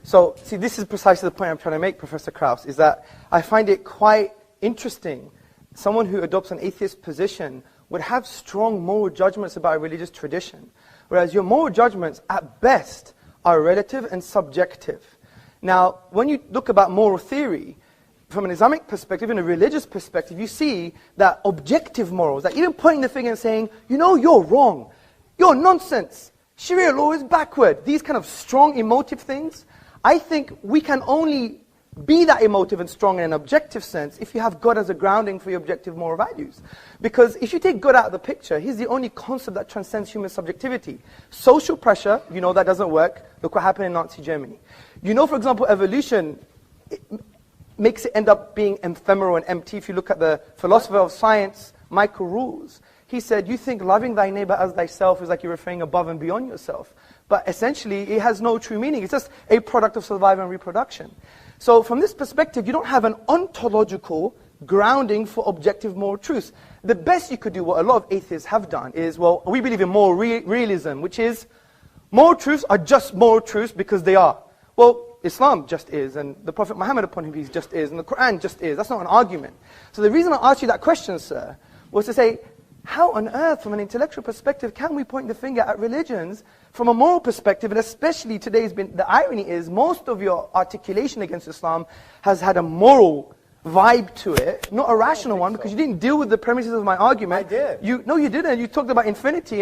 So, see, this is precisely the point I'm trying to make, Professor Krauss, is that I find it quite interesting. Someone who adopts an atheist position would have strong moral judgments about a religious tradition, whereas your moral judgments, at best, are relative and subjective. Now, when you look about moral theory, from an Islamic perspective, in a religious perspective, you see that objective morals, that even pointing the finger and saying, you know, you're wrong, you're nonsense, Sharia law is backward, these kind of strong emotive things, I think we can only be that emotive and strong in an objective sense if you have God as a grounding for your objective moral values. Because if you take God out of the picture, He's the only concept that transcends human subjectivity. Social pressure, you know that doesn't work. Look what happened in Nazi Germany. You know, for example, evolution makes it end up being ephemeral and empty. If you look at the philosopher of science, Michael Rules, he said, you think loving thy neighbor as thyself is like you're referring above and beyond yourself. But essentially, it has no true meaning. It's just a product of survival and reproduction. So from this perspective, you don't have an ontological grounding for objective moral truths. The best you could do, what a lot of atheists have done, is, well, we believe in moral realism, which is, moral truths are just moral truths because they are. Well, Islam just is, and the Prophet Muhammad upon him peace just is, and the Quran just is. That's not an argument. So the reason I asked you that question, sir, was to say, how on earth, from an intellectual perspective, can we point the finger at religions from a moral perspective? And especially today's been, the irony is, most of your articulation against Islam has had a moral vibe to it, not a rational one, because you didn't deal with the premises of my argument. I did. No, you didn't. You talked about infinity.